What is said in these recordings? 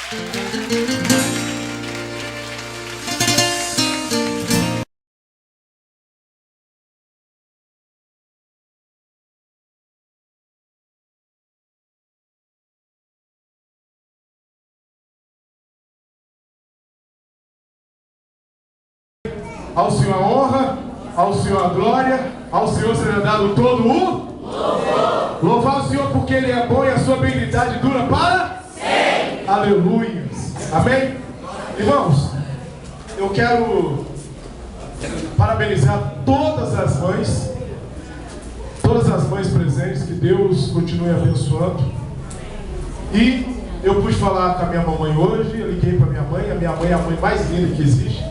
Ao Senhor a honra, ao Senhor a glória, ao Senhor será dado todo o louvor. Louvar o Senhor porque Ele é bom e a sua benignidade dura para sempre. Aleluia. Amém? Irmãos, eu quero parabenizar todas as mães presentes, que Deus continue abençoando. E eu pude falar com a minha mamãe hoje, eu liguei para minha mãe. A minha mãe é a mãe mais linda que existe.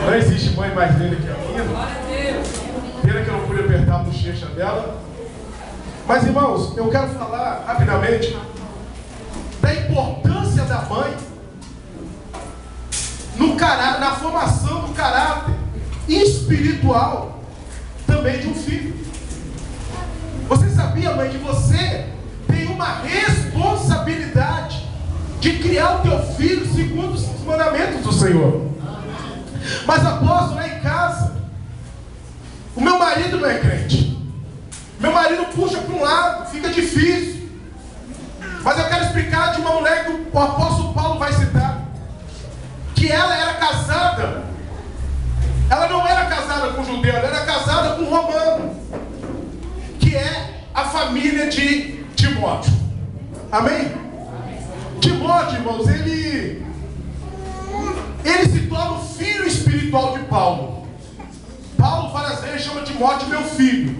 Não existe mãe mais linda que a minha. Pena que eu não pude apertar a bochecha dela. Mas, irmãos, eu quero falar rapidamente da importância da mãe no caráter, na formação do caráter espiritual também de um filho. Você sabia, mãe, que você tem uma responsabilidade de criar o teu filho segundo os mandamentos do Senhor? Mas, apóstolo, lá em casa, o meu marido não é crente. Meu marido puxa para um lado, fica difícil. Mas eu quero explicar de uma mulher que o apóstolo Paulo vai citar, que ela era casada. Ela não era casada com judeu, ela era casada com romano, que é a família de Timóteo. Amém? Timóteo, irmãos, ele se torna o filho espiritual de Paulo. Paulo várias vezes chama Timóteo meu filho.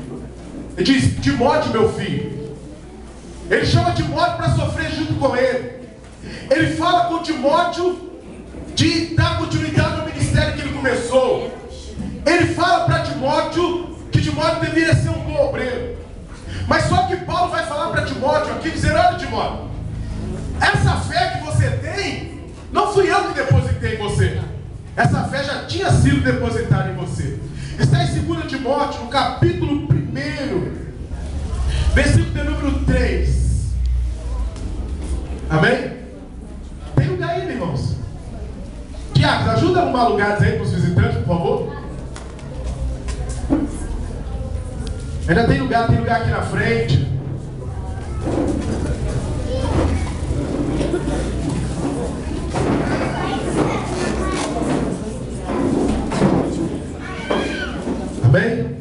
Ele diz: Timóteo meu filho. Ele chama Timóteo para sofrer junto com ele. Ele fala com Timóteo de dar continuidade ao ministério que ele começou. Ele fala para Timóteo que Timóteo deveria ser um bom obreiro. Mas só que Paulo vai falar para Timóteo aqui, dizendo: olha, Timóteo, essa fé que você tem, não fui eu que depositei em você. Essa fé já tinha sido depositada em você. Está em 2 Timóteo, no capítulo 1, versículo de número 3. Amém? Tem lugar aí, irmãos? Tiago, ajuda a arrumar lugares aí para os visitantes, por favor. Ainda tem lugar aqui na frente. Amém?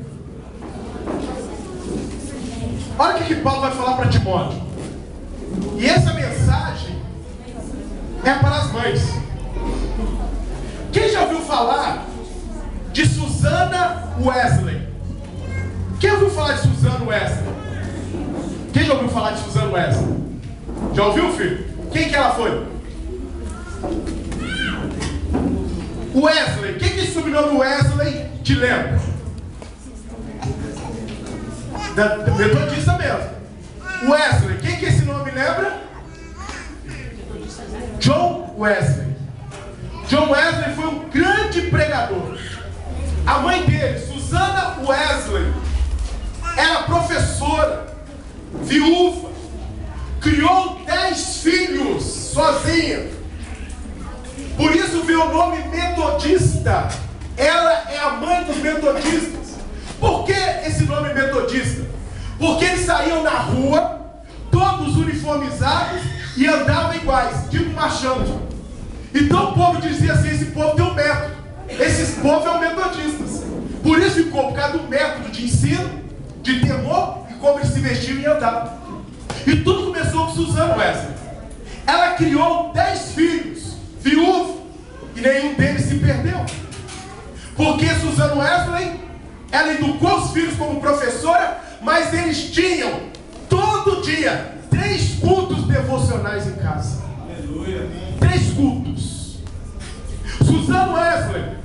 Olha o que Paulo vai falar para Timóteo. E essa mensagem é para as mães. Quem já ouviu falar de Susana Wesley? Quem ouviu falar de Susana Wesley? Quem já ouviu falar de Susana Wesley? Já ouviu, filho? Quem que ela foi? Wesley. Quem que esse sobrenome Wesley te lembra? Da metodista mesmo. Wesley. Quem que esse nome lembra? John Wesley. John Wesley foi um grande pregador. A mãe dele, Susana Wesley, era professora, viúva, criou 10 filhos sozinha. Por isso veio o nome metodista. Ela é a mãe dos metodistas. Por que esse nome metodista? Porque eles saíam na rua, todos uniformizados, e andavam iguais, tipo marchando. Então o povo dizia assim: esse povo tem um método. Esses povos são metodistas. Por isso ficou, por causa do método de ensino, de temor, e como eles se vestiam e andavam. E tudo começou com Susana Wesley. Ela criou 10 filhos, viúva, e nenhum deles se perdeu. Porque Susana Wesley, ela educou os filhos como professora, mas eles tinham, todo dia, 3 cultos devocionais em casa. Aleluia. 3 cultos. Susana Wesley,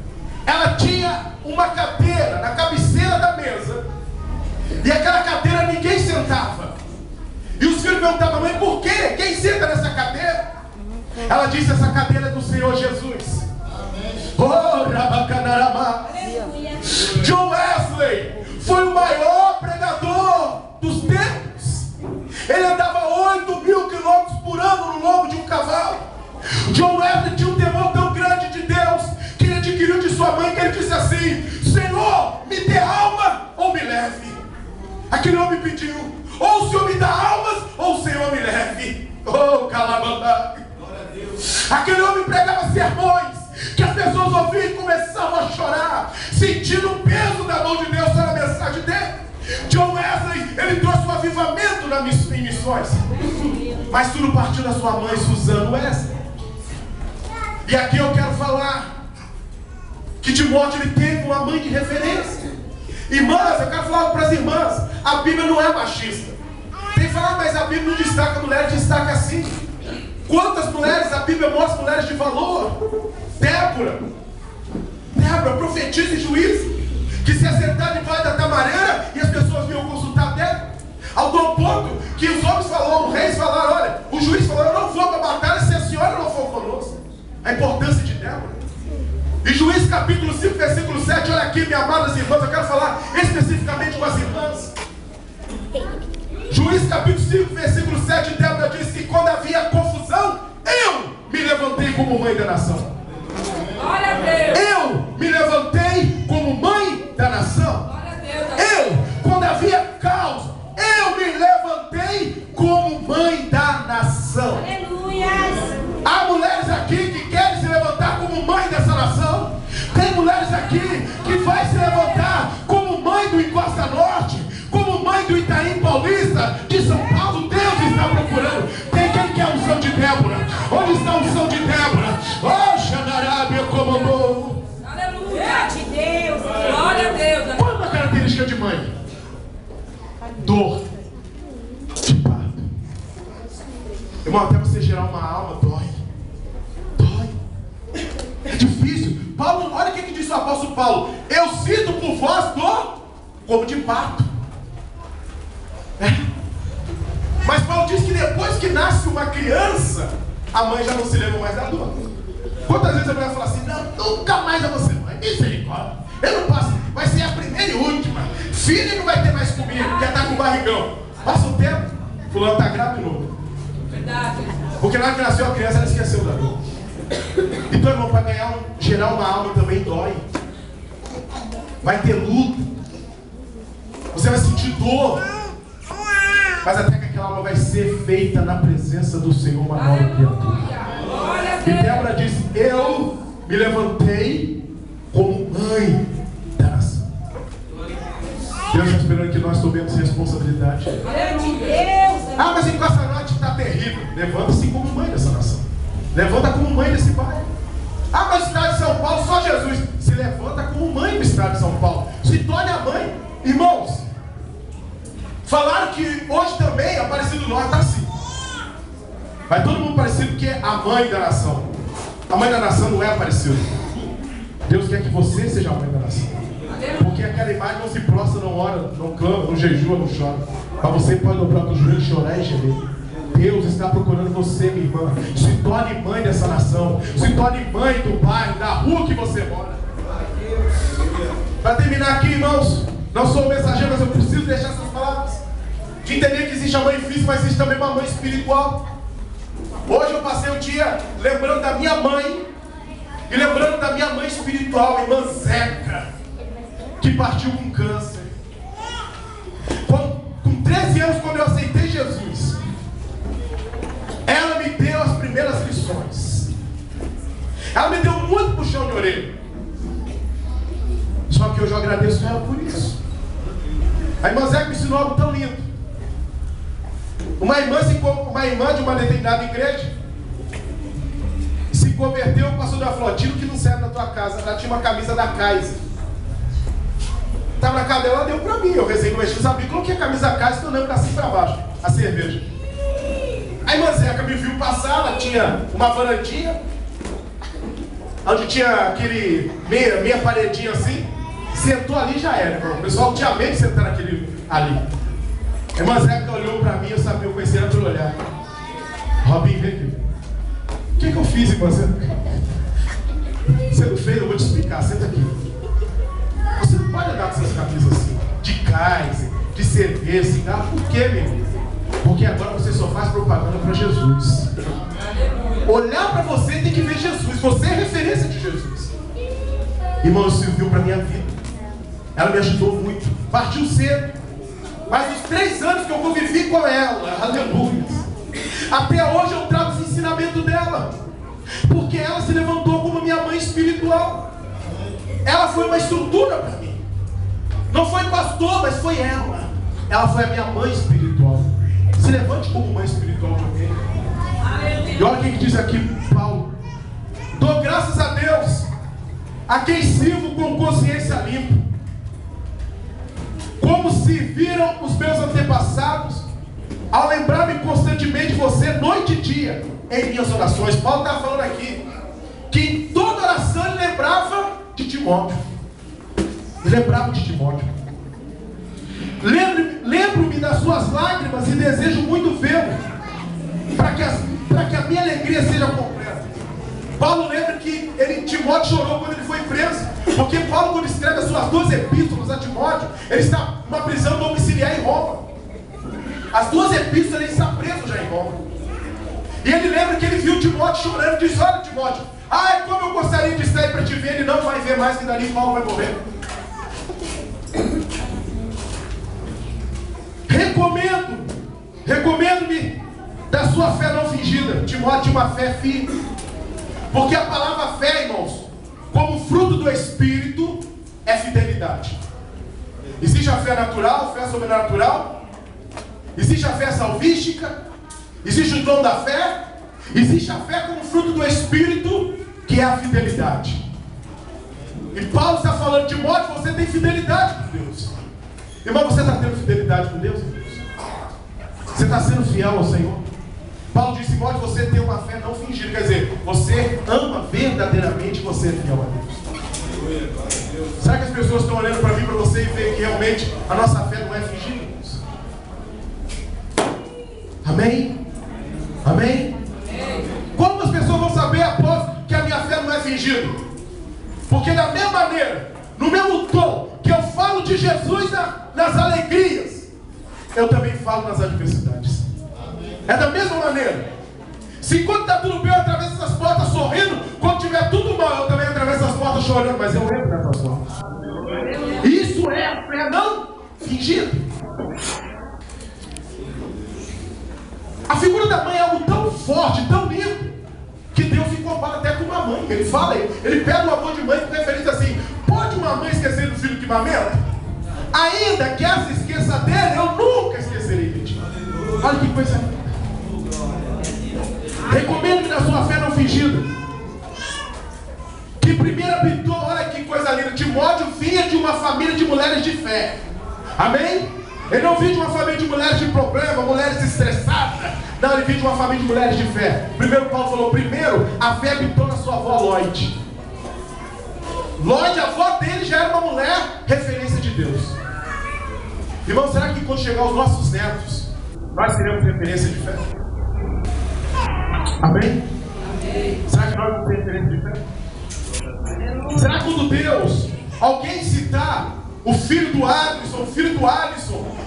ela tinha uma cadeira na cabeceira da mesa, e aquela cadeira ninguém sentava. E os filhos perguntavam: mãe, por quê? Quem senta nessa cadeira? Ela disse: essa cadeira é do Senhor Jesus. Oh, Rabacanarama. John Wesley foi o maior pregador dos tempos. Ele andava 8.000 quilômetros por ano no lombo de um cavalo. condições. Mas tudo partiu da sua mãe, Suzana Wesley. E aqui eu quero falar que Timóteo ele teve uma mãe de referência. Irmãs, eu quero falar para as irmãs, a Bíblia não é machista. Tem que falar, mas a Bíblia não destaca mulheres, destaca sim. Quantas mulheres a Bíblia mostra mulheres de valor? Débora, profetiza e juiz, que se assentaram debaixo da tamareira e as pessoas vinham consultar Débora. Ao tal ponto que os homens falaram, os reis falaram, olha, o juiz falou, eu não vou para a batalha se a senhora não for conosco. A importância de Débora. E Juízes capítulo 5, versículo 7, olha aqui, minhas amadas irmãs, eu quero falar especificamente com as irmãs. Juízes capítulo 5, versículo 7, Débora diz que quando havia confusão, eu me levantei como mãe da nação. Glória a Deus. Eu me levantei como mãe da nação. Glória a Deus. Eu, quando havia caos, eu me levantei como mãe da nação. Aleluia. Há mulheres aqui que querem se levantar como mãe dessa nação. Tem mulheres aqui que vai se levantar como mãe do Encosta Norte, como mãe do Itaim Paulista, de São Paulo. Deus está procurando. Tem quem quer a unção de Débora? Onde está a unção de Débora? Oh, Xanarábia comandou. Aleluia de Deus. Glória a Deus. Qual é uma característica de mãe? Dor de parto. Irmão, até você gerar uma alma, dói. É difícil. Paulo, olha o que disse o apóstolo Paulo. Eu sinto por vós dor como de parto. Mas Paulo diz que depois que nasce uma criança, a mãe já não se lembra mais da dor. Quantas vezes a mulher fala assim, não, nunca mais eu vou ser mãe, misericórdia, eu não posso, vai ser a primeira e última, filho não vai ter mais comigo, porque está com barrigão. Passa o tempo, fulano está grávida de novo. Verdade. Porque na hora que nasceu a criança, ela esqueceu da dor. Então, irmão, para gerar uma alma também dói. Vai ter luta. Você vai sentir dor. Mas até que aquela alma vai ser feita na presença do Senhor, uma nova criatura. E Débora diz, eu me levantei como mãe da nação. Deus está esperando que nós tomemos responsabilidade. Ah, mas em Costa Norte está terrível. Levanta-se como mãe dessa nação. Levanta como mãe desse bairro. Ah, mas o estado de São Paulo, só Jesus. Se levanta como mãe do estado de São Paulo. Se torne a mãe. Irmãos, falaram que hoje também Aparecido do Norte está assim. Vai todo mundo parecido porque é a mãe da nação. A mãe da nação não é Aparecido. Deus quer que você seja a mãe da nação. Porque aquela imagem não se prostra, não ora, não clama, não jejua, não chora. Mas você pode dobrar os joelhos, chorar e gemer. Deus está procurando você, minha irmã. Se torne mãe dessa nação. Se torne mãe do bairro, da rua que você mora. Para terminar aqui, irmãos, não sou mensageiro, mas eu preciso deixar essas palavras. De entender que existe a mãe física, mas existe também uma mãe espiritual. Hoje eu passei o dia lembrando da minha mãe e lembrando da minha mãe espiritual, a irmã Zeca, que partiu com câncer. Com 13 anos, quando eu aceitei Jesus, ela me deu as primeiras lições. Ela me deu muito puxão de orelha. Só que hoje eu agradeço a ela por isso. A irmã Zeca me ensinou algo tão lindo. Uma irmã de uma determinada igreja se converteu, passou da flotilha que não serve na tua casa. Ela tinha uma camisa da Kaiser. Estava na casa dela, ela deu para mim. Eu rezei no Exu, sabia, coloquei a camisa da Kaiser, que eu lembro assim para baixo, a cerveja. A irmã Zeca me viu passar, ela tinha uma varandinha, onde tinha aquele meia paredinha assim, sentou ali e já era. O pessoal tinha medo de sentar naquele ali. A irmã Zeca olhou para mim, eu sabia, eu conhecia ela pelo olhar. Robinho, vem aqui. O que eu fiz, irmã Zeca? Você não fez, eu vou te explicar, senta aqui. Você não pode andar com essas camisas assim, de Kaiser, de cerveja, cigarro. Por quê, meu irmão? Porque agora você só faz propaganda para Jesus. Olhar para você tem que ver Jesus. Você é referência de Jesus. Irmão, isso serviu para a minha vida. Ela me ajudou muito. Partiu cedo. Mas os 3 anos que eu convivi com ela, aleluia, até hoje eu trago os ensinamentos dela. Porque ela se levantou como minha mãe espiritual. Ela foi uma estrutura para mim. Não foi pastor, mas foi ela. Ela foi a minha mãe espiritual. Se levante como mãe espiritual de alguém. E olha o que diz aqui Paulo: dou graças a Deus, a quem sirvo com consciência limpa, como se viram os meus antepassados, ao lembrar-me constantemente de você, noite e dia, em minhas orações. Paulo está falando aqui que em toda oração ele lembrava de Timóteo. Ele lembrava de Timóteo. Lembro-me das suas lágrimas e desejo muito vê-lo, para que a minha alegria seja completa. Paulo lembra que Timóteo chorou quando ele foi preso, porque Paulo, quando escreve as suas 2 epístolas a Timóteo, ele está numa prisão domiciliar em Roma. As 2 epístolas ele está preso já em Roma. E ele lembra que ele viu Timóteo chorando e disse: olha, Timóteo, ai, como eu gostaria de estar aí para te ver. Ele não vai ver mais, que dali Paulo vai morrer. Recomendo-me da sua fé não fingida. Timóteo tinha uma fé firme, porque a palavra fé, irmãos, como fruto do Espírito, é fidelidade. Existe a fé natural, fé sobrenatural. Existe a fé salvística. Existe o dom da fé. Existe a fé como fruto do Espírito, que é a fidelidade. E Paulo está falando: Timóteo, você tem fidelidade com Deus. Irmão, você está tendo fidelidade com Deus? Você está sendo fiel ao Senhor? Paulo disse: Timóteo, você tem uma fé não fingida. Quer dizer, você ama verdadeiramente, você é fiel a Deus. Será que as pessoas estão olhando para mim, para você, e veem que realmente a nossa fé não é fingida? Amém? Amém? Como as pessoas vão saber após que a minha fé não é fingida? Porque da mesma maneira, no mesmo tom que eu falo de Jesus nas alegrias, eu também falo nas adversidades. É da mesma maneira. Se quando está tudo bem eu atravesso essas portas sorrindo, quando tiver tudo mal eu também atravesso as portas chorando, mas eu entro nessas portas. Isso é a fé não fingida. A figura da mãe é algo tão forte, tão lindo, que Deus se compara até com uma mãe. Ele fala, ele pega o amor de mãe com referência assim: pode uma mãe esquecer do filho que amamenta? Ainda que ela se esqueça dele, eu nunca esquecerei de ti. Olha que coisa linda. Recomendo-me da sua fé não fingida, que primeiro habitou. Olha que coisa linda. Timóteo vinha de uma família de mulheres de fé. Amém? Ele não vinha de uma família de mulheres de problema, mulheres estressadas. Não, ele vinha de uma família de mulheres de fé. Primeiro Paulo falou: primeiro, a fé habitou na sua avó Lloyd. Lloyd, a avó dele, já era uma mulher referência de Deus. Irmão, será que quando chegar os nossos netos, nós seremos referência de fé? Amém? Amém. Será que nós vamos ter referência de fé? Será que quando Deus, alguém citar o filho do Alisson,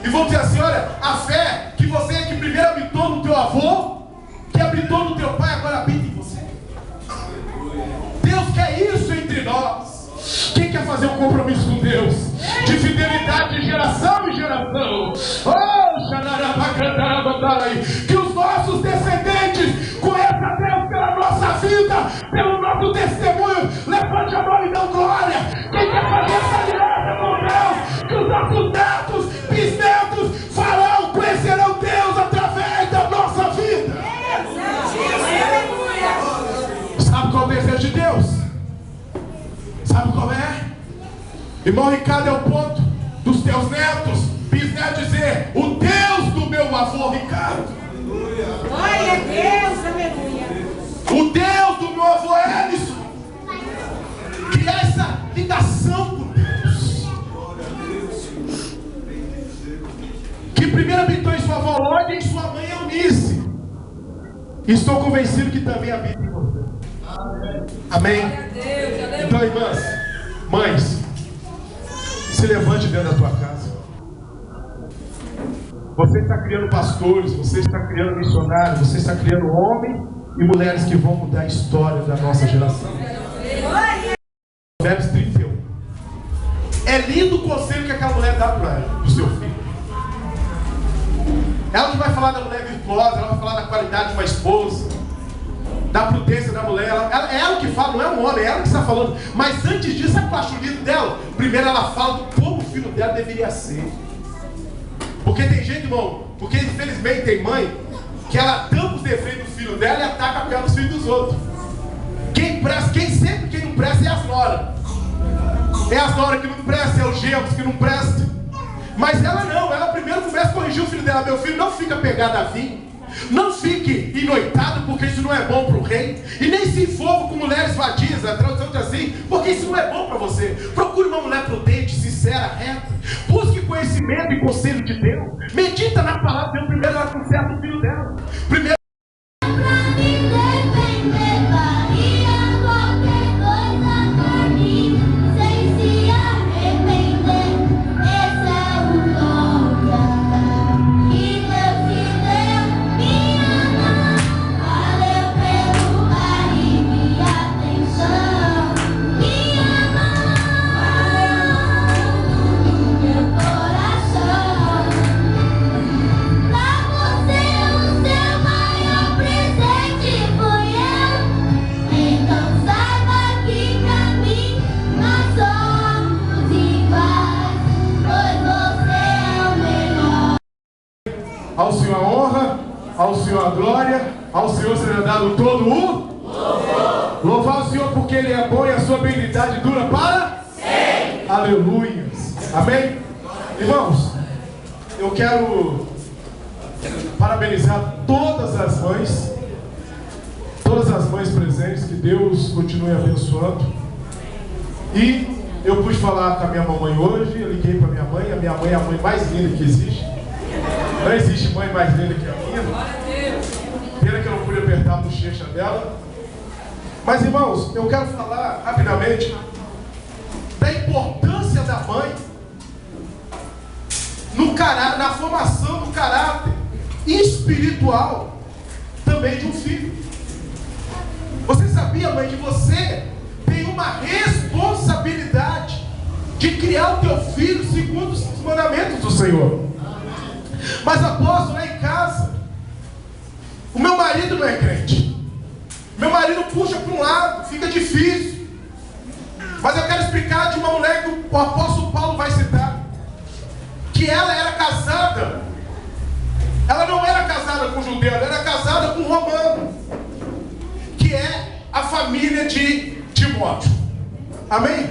e vão dizer assim: olha, a fé que você, que primeiro habitou no teu avô, que habitou no teu pai, agora habita em você. Deus quer isso entre nós. Quem quer fazer um compromisso com Deus de fidelidade de geração em geração? Que os nossos descendentes conheçam a Deus pela nossa vida, pelo nosso testemunho. Levante a mão e dê glória. Quem quer fazer essa aliança com Deus? Que os nossos netos, bisnetos conhecerão Deus através da nossa vida. Sabe qual é o desejo de Deus? Sabe qual é? Irmão Ricardo, é o ponto dos teus netos, bisnetos, dizer: o Deus do meu avô Ricardo. Glória a Deus, aleluia. O Deus do meu avô Ellison. Criar essa ligação com Deus. Que primeiro habitou em sua avó Lloyd e em sua mãe Eunice. Estou convencido que também habita em você. Amém? Então, irmãs, mães, se levante dentro da tua casa. Você está criando pastores, você está criando missionários, você está criando homens e mulheres que vão mudar a história da nossa geração. Provérbios 31. É lindo o conselho que aquela mulher dá para o seu filho. Ela que vai falar da mulher virtuosa, ela vai falar da qualidade de uma esposa, da prudência da mulher. É ela que fala, não é um homem, é ela que está falando. Mas antes disso, sabe qual é o lindo dela? Primeiro ela fala como o filho dela deveria ser. Porque tem gente, irmão, porque infelizmente tem mãe que ela tampa os defeitos do filho dela e ataca a pior dos filhos dos outros. Quem não presta é as noras. É as noras que não prestam, é os genros que não prestam. Mas ela não, ela primeiro começa a corrigir o filho dela. Meu filho, não fica pegado a vinho. Não fique enoitado, porque isso não é bom para o rei. E nem se envolva com mulheres vadias, a tradução diz assim, porque isso não é bom para você. Procure uma mulher prudente, sincera, reta. Busque conhecimento e conselho de Deus. Medita na palavra de Deus. Primeiro ela conserta o filho dela. Primeiro ao Senhor a honra, ao Senhor a glória, ao Senhor será dado todo o louvor. Louvar o Senhor porque Ele é bom e a sua benignidade dura para sempre. Aleluia. Amém? Irmãos, eu quero parabenizar todas as mães presentes, que Deus continue abençoando. E eu pude falar com a minha mamãe hoje, eu liguei para a minha mãe é a mãe mais linda que existe. Não existe mãe mais linda que a minha. Pena que eu não pude apertar a bochecha dela. Mas, irmãos, eu quero falar rapidamente da importância da mãe na formação do caráter espiritual também de um filho. Você sabia, mãe, que você tem uma responsabilidade de criar o teu filho segundo os mandamentos do Senhor? Mas apóstolo, lá em casa, o meu marido não é crente. Meu marido puxa para um lado, fica difícil. Mas eu quero explicar de uma mulher que o apóstolo Paulo vai citar. Que ela era casada. Ela não era casada com judeu, ela era casada com romano. Que é a família de Timóteo. Amém?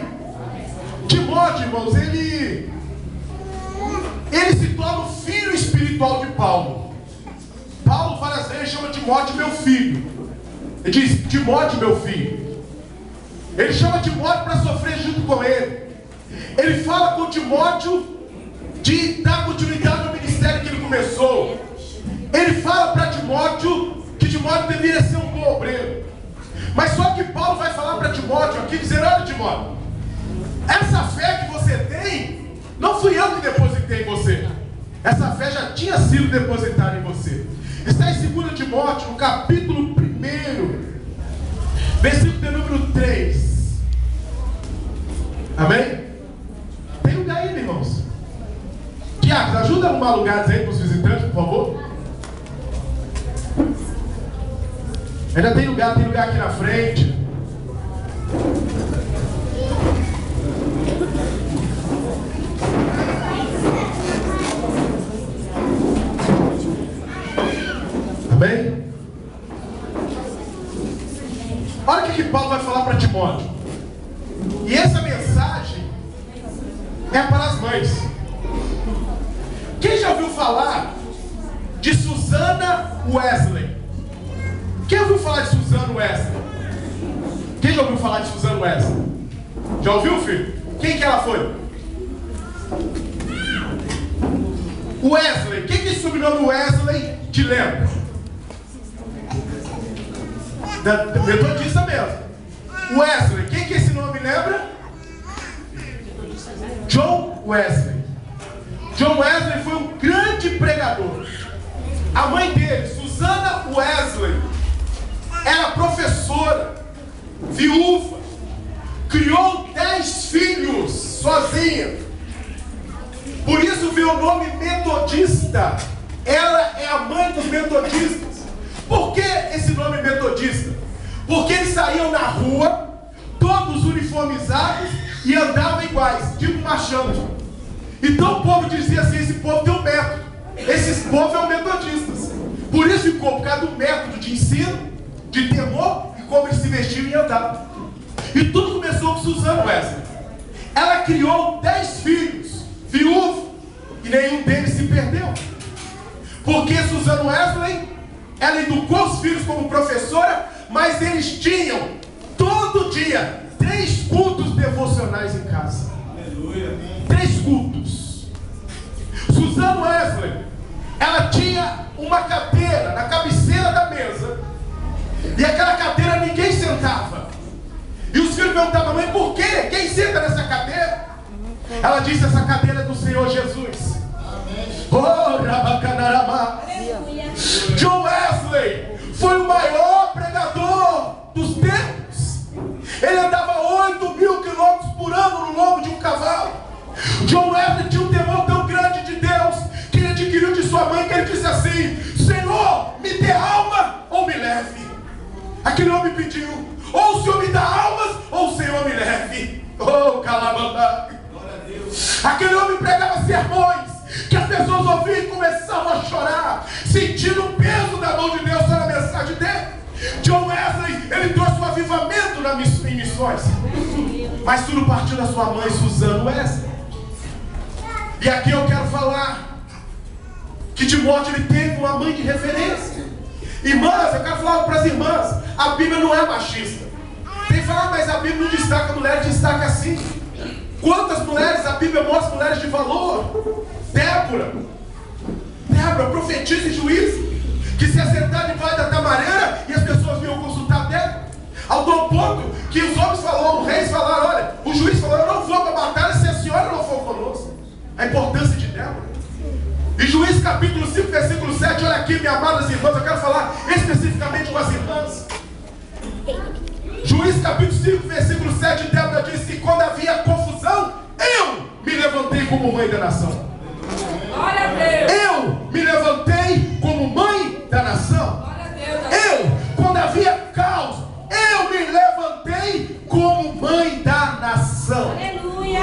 Timóteo, irmãos, ele se torna o filho espiritual de Paulo. Paulo várias vezes chama Timóteo meu filho. Ele diz, Timóteo meu filho. Ele chama Timóteo para sofrer junto com ele. Ele fala com Timóteo de dar continuidade ao ministério que ele começou. Ele fala para Timóteo que Timóteo deveria ser um bom obreiro. Mas só que Paulo vai falar para Timóteo aqui, dizer, olha Timóteo, essa fé que você tem, não fui eu que depositei em você. Essa fé já tinha sido depositada em você. Está em 2 Timóteo, no capítulo 1, versículo de número 3. Amém? Tem lugar aí, irmãos. Tiago, ajuda a arrumar lugares aí para os visitantes, por favor. Ainda tem lugar aqui na frente. Amém? Olha o que Paulo vai falar para Timóteo. E essa mensagem é para as mães. Quem já ouviu falar de Susana Wesley? Quem ouviu falar de Susana Wesley? Quem já ouviu falar de Susana Wesley? Já ouviu, filho? Quem que ela foi? Wesley. Quem que esse sobrenome Wesley te lembra? Da metodista mesmo. Wesley. Quem que esse nome lembra? John Wesley. John Wesley foi um grande pregador. A mãe dele, Susana Wesley, era professora, viúva, criou 10 filhos sozinha. Por isso veio o nome metodista. Ela é a mãe dos metodistas. Por que esse nome metodista? Porque eles saíam na rua, todos uniformizados, e andavam iguais, tipo marchando. Então o povo dizia assim, esse povo tem um método. Esses povos eram metodistas. Por isso ficou, por causa do método de ensino, de temor e como eles se vestiam e andavam. E tudo começou com Susana Wesley. Ela criou 10 filhos, viúvos, e nenhum deles se perdeu. Porque Susana Wesley, ela educou os filhos como professora, mas eles tinham todo dia 3 cultos devocionais em casa. Aleluia. 3 cultos. Susana Wesley, ela tinha uma cadeira na cabeceira da mesa, e aquela cadeira ninguém sentava. E os filhos perguntavam: mãe, por quê? Quem senta nessa cadeira? Ela disse: essa cadeira é do Senhor Jesus. Oh, Rabacanarama. John Wesley foi o maior pregador dos tempos. Ele andava 8.000 quilômetros por ano no lombo de um cavalo. John Wesley tinha um temor tão grande de Deus que ele adquiriu de sua mãe, que ele disse assim: Senhor, me dê alma ou me leve. Aquele homem pediu: ou o Senhor me dá almas, ou o Senhor me leve. Oh, calabandá. Aquele homem pregava sermões que as pessoas ouviam e começavam a chorar, sentindo o peso da mão de Deus na mensagem dele. John Wesley, ele trouxe um avivamento em missões. Mas tudo partiu da sua mãe, Susana Wesley. E aqui eu quero falar que Timóteo, ele teve uma mãe de referência. Irmãs, eu quero falar para as irmãs: a Bíblia não é machista. Tem que falar, mas a Bíblia não destaca mulheres, destaca assim. Quantas mulheres a Bíblia mostra mulheres de valor? Débora, profetiza e juiz, que se assentaram debaixo da tamareira e as pessoas vinham consultar Débora, ao tal ponto que os homens falaram, os reis falaram: olha, o juiz falou: eu não vou para a batalha se a senhora não for conosco. A importância de Débora. E Juízes capítulo 5, versículo 7, olha aqui, minhas amadas irmãs, eu quero falar especificamente com as irmãs. Juízes capítulo 5, versículo 7, Débora disse: quando havia confusão, eu me levantei como mãe da nação. Glória a Deus. Eu me levantei como mãe da nação. Glória a Deus. Eu, quando havia caos, eu me levantei como mãe da nação. Aleluia.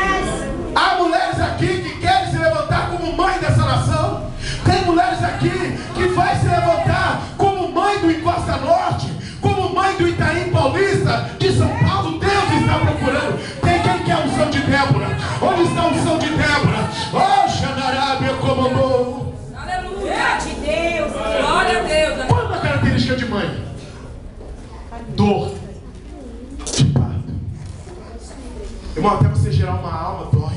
Há mulheres aqui que querem se levantar como mãe dessa nação. Tem mulheres aqui que vai se levantar como mãe do Encosta Norte, como mãe do Itaim Paulista, de São Paulo. Deus está procurando. Tem quem quer a unção de Débora? Onde está a unção de Débora? Oh, Xanarábia comandou. Aleluia de Deus. Glória a Deus. Qual é a característica de mãe? Dor de parto. Irmão, até você gerar uma alma, dói.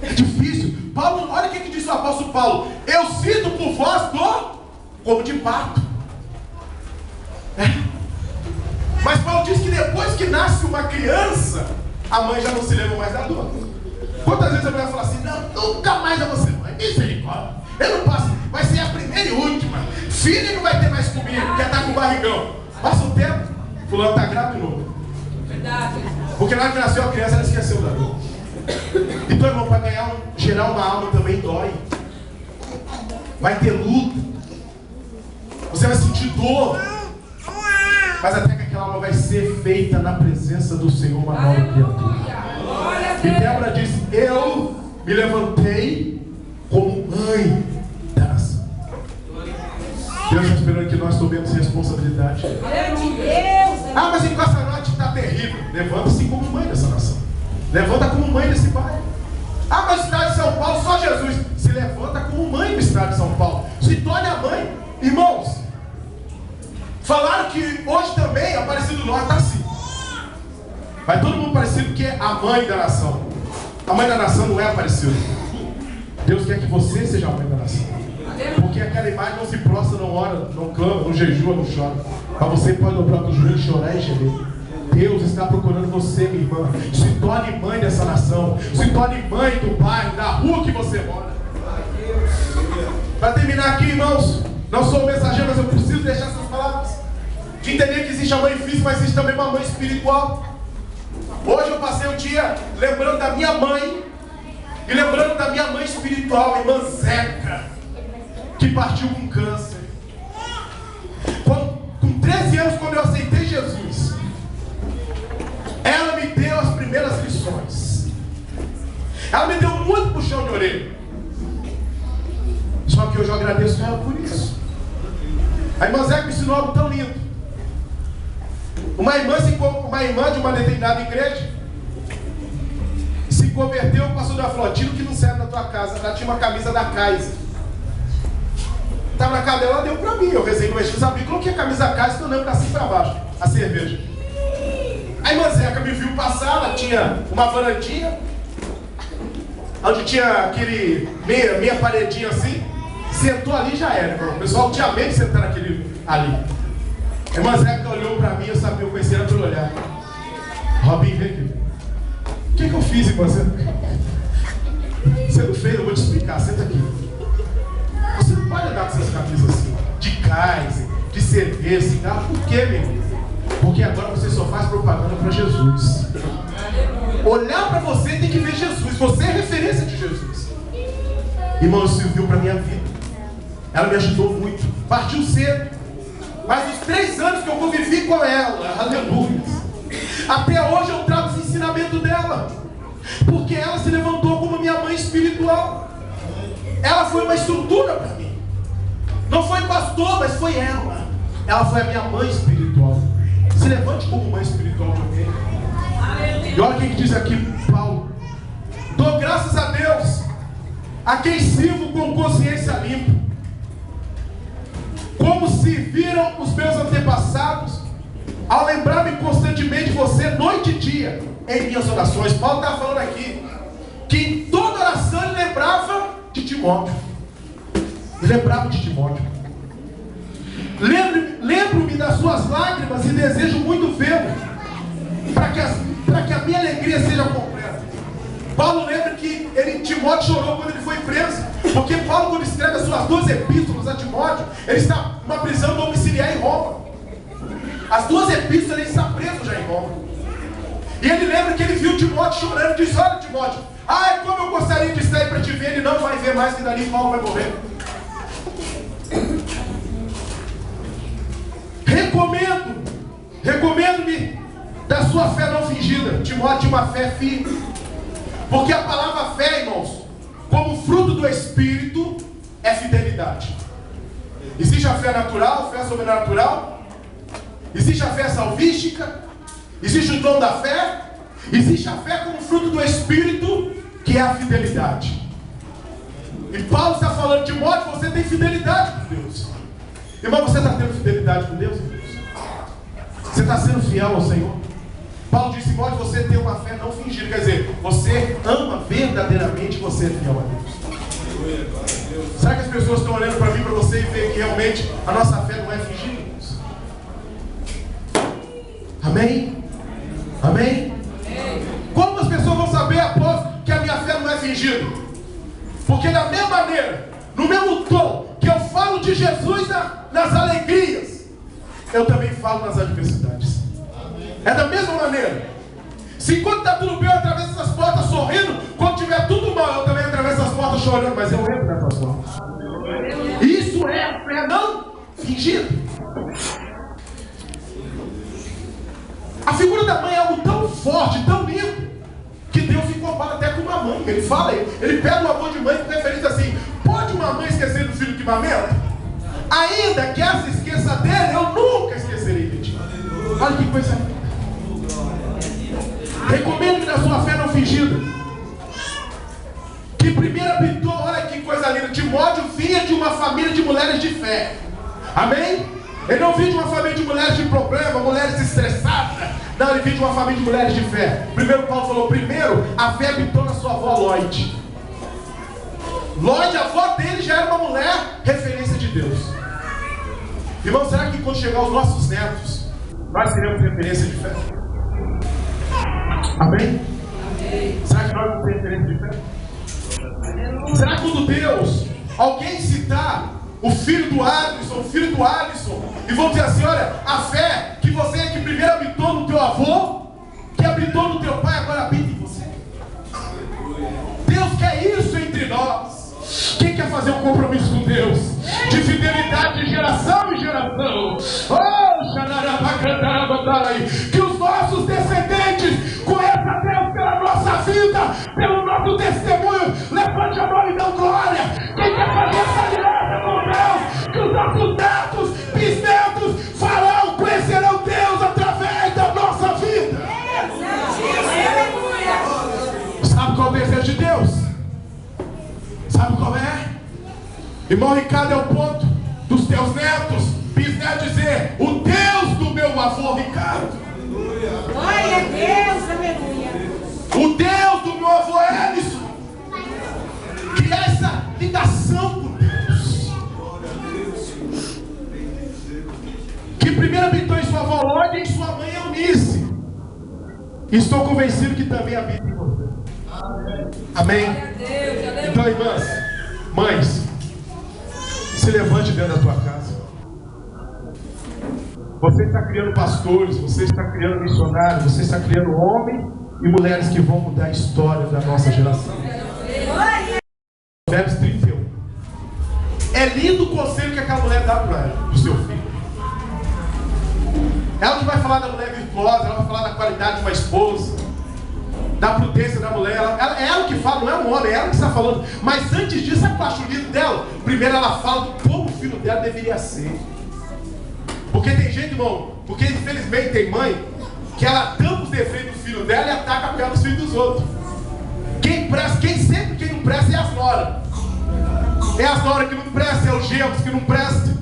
É difícil. Paulo, olha o que diz o apóstolo Paulo: eu sinto por vós dor como de parto. Mas Paulo diz que depois que nasce uma criança, a mãe já não se lembra mais da dor. Quantas vezes a mulher fala assim: não, nunca mais eu vou ser mãe, misericórdia, eu não passo, vai ser a primeira e última, filho não vai ter mais comigo, porque está com barrigão. Passa o tempo, fulano está grávida de novo. Verdade. Porque na hora que nasceu a criança, ela esqueceu da dor. Então, irmão, para gerar uma alma também dói. Vai ter luta. Você vai sentir dor. Mas até que aquela alma vai ser feita na presença do Senhor, uma nova criatura. E Débora diz: eu me levantei como mãe da nação. Deus está esperando que nós tomemos responsabilidade. Ah, mas em Costa Norte está terrível. Levanta-se como mãe dessa nação. Levanta como mãe desse pai. Ah, mas o estado de São Paulo, só Jesus. Se levanta como mãe do estado de São Paulo. Se torne a mãe. Irmãos, falaram que hoje também Aparecido do Norte está assim. Vai todo mundo parecido que é a mãe da nação. A mãe da nação não é Aparecido. Deus quer que você seja a mãe da nação. Porque aquela imagem não se prostra, não ora, não clama, não jejua, não chora. Mas você pode dobrar os joelhos, chorar e gemer. Deus está procurando você, minha irmã. Se torne mãe dessa nação. Se torne mãe do bairro, da rua que você mora. Para terminar aqui, irmãos, não sou mensageiro, mas eu preciso deixar essas palavras. De entender que existe a mãe física, mas existe também uma mãe espiritual. Hoje eu passei o dia lembrando da minha mãe e lembrando da minha mãe espiritual, a irmã Zeca, que partiu com câncer. Com 13 anos, quando eu aceitei Jesus, ela me deu as primeiras lições. Ela me deu muito puxão de orelha. que hoje eu agradeço a ela por isso. A irmã Zé me ensinou algo tão lindo. Uma irmã de uma determinada igreja se converteu, passou da Flotilo, que não serve na tua casa. Ela tinha uma camisa da Kaiser. Estava na casa dela, ela deu para mim. Eu rezei no Exu, abri, coloquei a camisa da Kaiser, tornando assim para baixo, a cerveja. A irmã Zeca me viu passar, ela tinha uma varandinha, onde tinha aquele meia paredinha assim. Sentou ali, já era, irmão. O pessoal tinha medo de sentar naquele ali. A irmã Zeca olhou para mim, eu sabia, eu conhecia ela pelo olhar. Robinho, vem aqui. O que eu fiz, irmã Zeca? Você não fez, eu vou te explicar, senta aqui. Você não pode andar com essas camisas assim, de Kaiser, de cerveja, cigarro. Por quê, meu irmão? Porque agora você só faz propaganda para Jesus. Olhar para você tem que ver Jesus. Você é referência de Jesus. Irmão, isso serviu para a minha vida. Ela me ajudou muito. Partiu cedo. Mas os 3 anos que eu convivi com ela, aleluia, até hoje eu trago esse ensinamento dela. Porque ela se levantou como minha mãe espiritual. Ela foi uma estrutura para mim. Não foi pastor, mas foi ela. Ela foi a minha mãe espiritual. Se levante como mãe espiritual de alguém. E olha o que diz aqui Paulo. Dou graças a Deus, a quem sirvo com consciência limpa, como se viram os meus antepassados, ao lembrar-me constantemente de você, noite e dia, em minhas orações. Paulo está falando aqui, que em toda oração ele lembrava de Timóteo. Ele lembrava de Timóteo. Lembro-me das suas lágrimas e desejo muito vê-lo, para que a minha alegria seja completa. Paulo lembra que Timóteo chorou quando ele foi preso, porque Paulo, quando escreve as suas 2 epístolas a Timóteo, ele está numa prisão domiciliar em Roma. As 2 epístolas ele está preso já em Roma. E ele lembra que ele viu Timóteo chorando e disse: olha, Timóteo, ai, como eu gostaria de estar aí para te ver. Ele não vai ver mais, que dali Paulo vai morrer. Recomendo-me da sua fé não fingida. Timóteo tinha uma fé firme. Porque a palavra fé, irmãos, como fruto do Espírito, é fidelidade. Existe a fé natural, fé sobrenatural. Existe a fé salvística. Existe o dom da fé. Existe a fé como fruto do Espírito, que é a fidelidade. E Paulo está falando: Timóteo, você tem fidelidade com Deus. Irmão, você está tendo fidelidade com Deus? Você está sendo fiel ao Senhor? Paulo disse: Timóteo, você tem uma fé não fingida. Quer dizer, você ama verdadeiramente, você é fiel a Deus. Será que as pessoas estão olhando para mim, para você, e veem que realmente a nossa fé não é fingida? Amém? Amém? Como as pessoas vão saber, após, que a minha fé não é fingida? Porque da mesma maneira, no mesmo tom que eu falo de Jesus nas alegrias, eu também falo nas adversidades. É da mesma maneira. Se quando está tudo bem, eu atravesso essas portas sorrindo, quando tiver tudo mal, eu também atravesso as portas chorando, mas eu entro nessas portas. Isso é a fé não fingida. A figura da mãe é algo tão forte, tão lindo, que Deus se compara até com uma mãe. Ele fala, ele pega o amor de mãe com referência assim: pode uma mãe esquecer do filho que amamenta? Ainda que ela se esqueça dele, eu nunca esquecerei de ti. Olha que coisa linda. Recomendo-me da sua fé não fingida. Que primeiro habitou, olha que coisa linda. Timóteo vinha de uma família de mulheres de fé. Amém? Ele não vinha de uma família de mulheres de problema, mulheres estressadas. Não, ele vinha de uma família de mulheres de fé. Primeiro Paulo falou: primeiro, a fé habitou na sua avó Lloyd. Lloyd, a avó dele, já era uma mulher referência de Deus. Irmão, será que quando chegar os nossos netos, nós seremos referência de fé? Amém? Amém. Será que nós vamos ter referência de fé? Será que quando Deus, alguém citar o filho do Alisson, e vão dizer assim: olha, a fé que você, que primeiro habitou no teu avô, que habitou no teu pai, agora habita em você. Deus quer isso entre nós. Quem quer fazer um compromisso com Deus de fidelidade de geração em geração? Que os nossos descendentes conheçam a Deus pela nossa vida, pelo nosso testemunho. Levante a mão e dê glória. Quem quer fazer essa aliança? que os nossos netos, bisnetos, farão, conhecerão Deus através da nossa vida. Sabe qual é o desejo de Deus? Sabe qual é? Irmão Ricardo, é o ponto dos teus netos, bisnetos, dizer: o Deus do meu avô Ricardo. Glória a Deus, aleluia. O Deus do meu avô Ellison. Que essa ligação com Deus, que primeiro habitou em sua avó Lorde e em sua mãe Eunice. Estou convencido que também habita em você. Amém? Então, irmãs, mães, se levante dentro da tua casa. Você está criando pastores, você está criando missionários, você está criando homens e mulheres que vão mudar a história da nossa geração. Provérbios 31. É lindo o conselho que aquela mulher dá para o seu filho. Ela que vai falar da mulher virtuosa, ela vai falar da qualidade de uma esposa, da prudência da mulher. É ela que fala, não é um homem, é ela que está falando. Mas antes disso, sabe qual é o lindo dela? Primeiro ela fala do como o filho dela deveria ser. Porque tem gente, irmão, porque infelizmente tem mãe que ela tampa os defeitos do filho dela e ataca a pele dos filhos dos outros. Quem não presta é as noras. É as noras que não prestam, é os gêmeos que não prestam.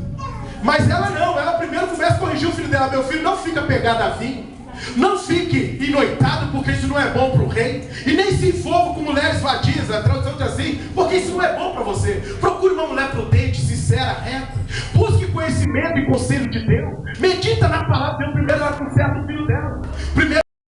Mas ela não, ela primeiro começa a corrigir o filho dela. Meu filho, não fica pegado a vinho, não fique enoitado, porque isso não é bom para o rei. E nem se envolva com mulheres vadias, a tradução diz assim, porque isso não é bom para você. Procure uma mulher prudente, sincera, reta. Busque conhecimento e conselho de Deus.